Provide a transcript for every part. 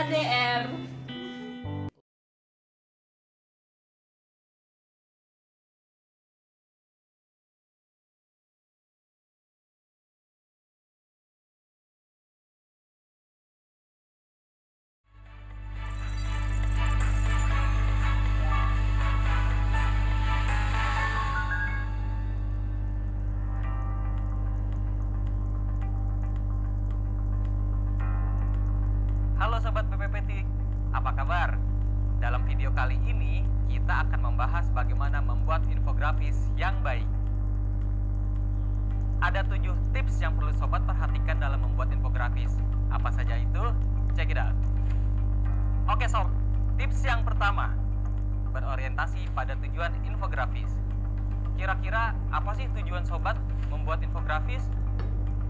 LDR. Halo Sobat PPPT, apa kabar? Dalam video kali ini, kita akan membahas bagaimana membuat infografis yang baik. Ada 7 tips yang perlu Sobat perhatikan dalam membuat infografis. Apa saja itu? Check it out. Oke Sob, tips yang pertama, berorientasi pada tujuan infografis. Kira-kira apa sih tujuan Sobat membuat infografis?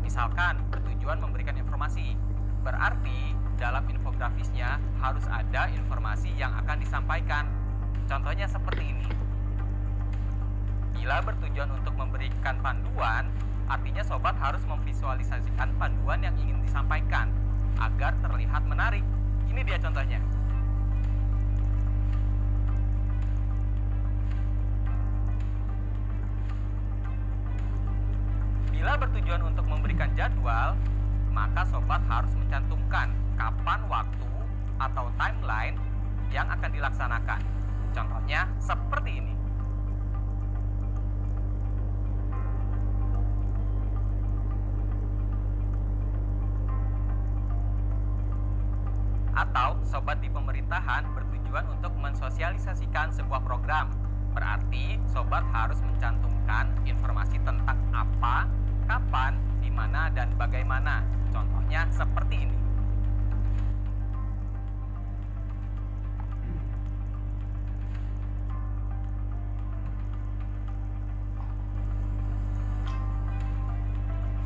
Misalkan bertujuan memberikan informasi. Berarti dalam infografisnya harus ada informasi yang akan disampaikan. Contohnya seperti ini. Bila bertujuan untuk memberikan panduan, artinya Sobat harus memvisualisasikan panduan yang ingin disampaikan agar terlihat menarik. Ini dia contohnya. Bila bertujuan untuk memberikan jadwal, maka Sobat harus mencantumkan kapan waktu atau timeline yang akan dilaksanakan. Contohnya seperti ini. Atau Sobat di pemerintahan bertujuan untuk mensosialisasikan sebuah program. Berarti Sobat harus mencantumkan informasi tentang apa, kapan, di mana, dan bagaimana. Contohnya seperti ini.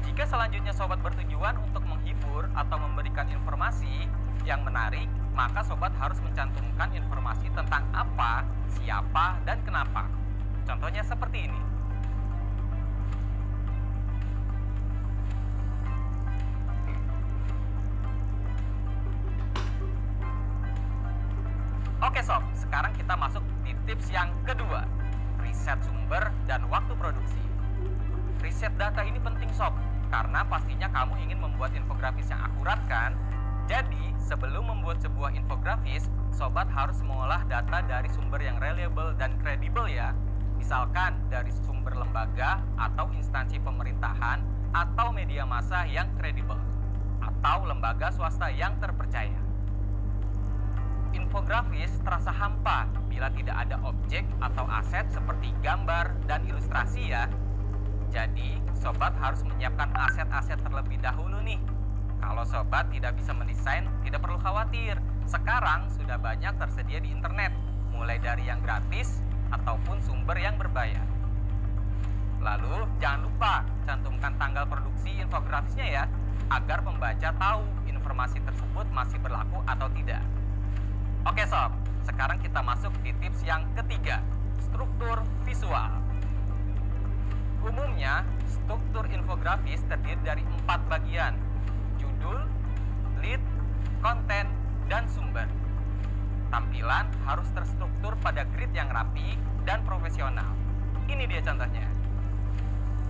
Jika selanjutnya Sobat bertujuan untuk menghibur atau memberikan informasi yang menarik, maka Sobat harus mencantumkan informasi tentang apa, siapa, dan kenapa. Contohnya seperti ini. Oke Sob, sekarang kita masuk di tips yang kedua, riset sumber dan waktu produksi. Riset data ini penting Sob, karena pastinya kamu ingin membuat infografis yang akurat kan? Jadi, sebelum membuat sebuah infografis, Sobat harus mengolah data dari sumber yang reliable dan kredibel ya. Misalkan dari sumber lembaga atau instansi pemerintahan atau media massa yang kredibel, atau lembaga swasta yang terpercaya. Infografis terasa hampa bila tidak ada objek atau aset seperti gambar dan ilustrasi ya. Jadi, Sobat harus menyiapkan aset-aset terlebih dahulu nih. Kalau Sobat tidak bisa mendesain, tidak perlu khawatir. Sekarang sudah banyak tersedia di internet, mulai dari yang gratis ataupun sumber yang berbayar. Lalu, jangan lupa cantumkan tanggal produksi infografisnya ya, agar pembaca tahu informasi tersebut masih berlaku atau tidak. Oke Sob, sekarang kita masuk di tips yang ketiga, struktur visual. Umumnya, struktur infografis terdiri dari 4 bagian, judul, lead, konten, dan sumber. Tampilan harus terstruktur pada grid yang rapi dan profesional. Ini dia contohnya.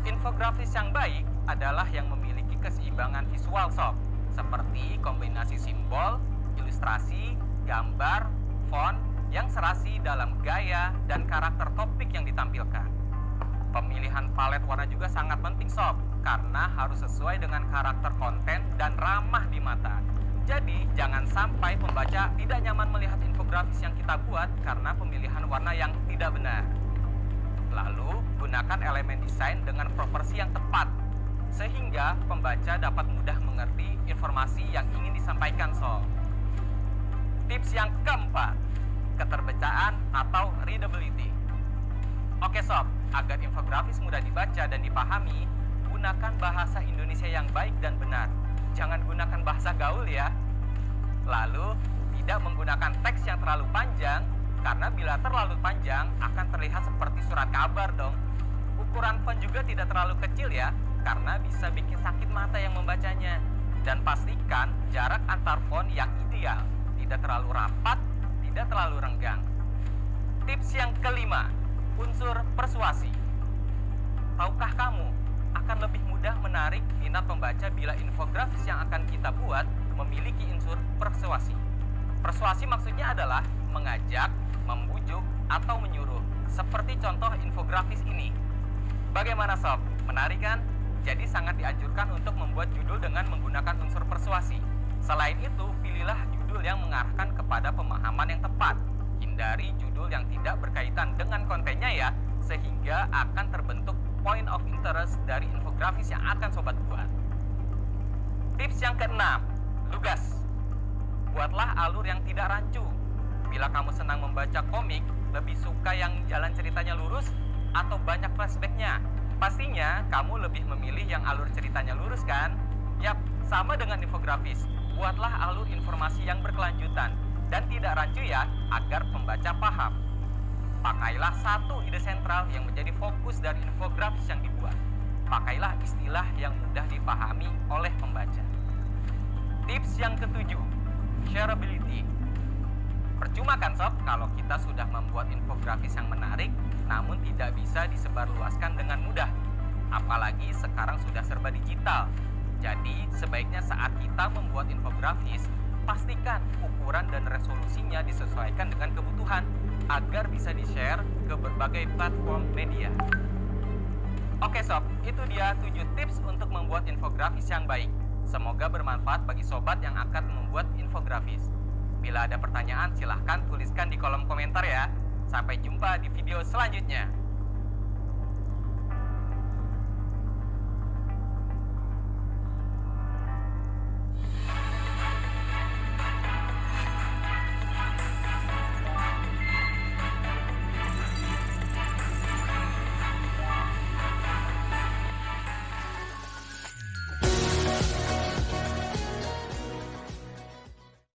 Infografis yang baik adalah yang memiliki keseimbangan visual Sob, seperti kombinasi simbol, ilustrasi, gambar, font yang serasi dalam gaya dan karakter topik yang ditampilkan. Pemilihan palet warna juga sangat penting Sob, karena harus sesuai dengan karakter konten dan ramah di mata. Jadi, jangan sampai pembaca tidak nyaman melihat infografis yang kita buat karena pemilihan warna yang tidak benar. Lalu, gunakan elemen desain dengan proporsi yang tepat, sehingga pembaca dapat mudah mengerti informasi yang ingin disampaikan Sob. Tips yang keempat, keterbacaan atau readability. Oke Sob, agar infografis mudah dibaca dan dipahami, gunakan bahasa Indonesia yang baik dan benar. Jangan gunakan bahasa gaul ya. Lalu, tidak menggunakan teks yang terlalu panjang, karena bila terlalu panjang akan terlihat seperti surat kabar dong. Ukuran font juga tidak terlalu kecil ya, karena bisa bikin sakit mata yang membacanya. Dan pastikan jarak antar font yang ideal. terlalu renggang. Tips yang kelima, unsur persuasi. Tahukah kamu akan lebih mudah menarik minat pembaca bila infografis yang akan kita buat memiliki unsur persuasi. Persuasi maksudnya adalah mengajak, membujuk, atau menyuruh, seperti contoh infografis ini. Bagaimana sob? Menarik kan? Jadi sangat dianjurkan untuk membuat judul dengan menggunakan unsur persuasi. Selain itu, pilihlah judul yang mengarahkan kepada pemahaman yang tepat. Hindari judul yang tidak berkaitan dengan kontennya ya, sehingga akan terbentuk point of interest dari infografis yang akan sobat buat. Tips yang keenam, lugas. Buatlah alur yang tidak rancu. Bila kamu senang membaca komik, lebih suka yang jalan ceritanya lurus atau banyak flashbacknya? Pastinya kamu lebih memilih yang alur ceritanya lurus kan? Yap, sama dengan infografis. Buatlah alur informasi yang berkelanjutan dan tidak rancu ya, agar pembaca paham. Pakailah satu ide sentral yang menjadi fokus dari infografis yang dibuat. Pakailah istilah yang mudah dipahami oleh pembaca. Tips yang ketujuh, shareability. Percuma kan sob kalau kita sudah membuat infografis yang menarik namun tidak bisa disebarluaskan dengan mudah. Apalagi sekarang sudah serba digital. Jadi sebaiknya saat kita membuat infografis, pastikan ukuran dan resolusinya disesuaikan dengan kebutuhan agar bisa di-share ke berbagai platform media. Oke sob, itu dia 7 tips untuk membuat infografis yang baik. Semoga bermanfaat bagi sobat yang akan membuat infografis. Bila ada pertanyaan, silahkan tuliskan di kolom komentar ya. Sampai jumpa di video selanjutnya.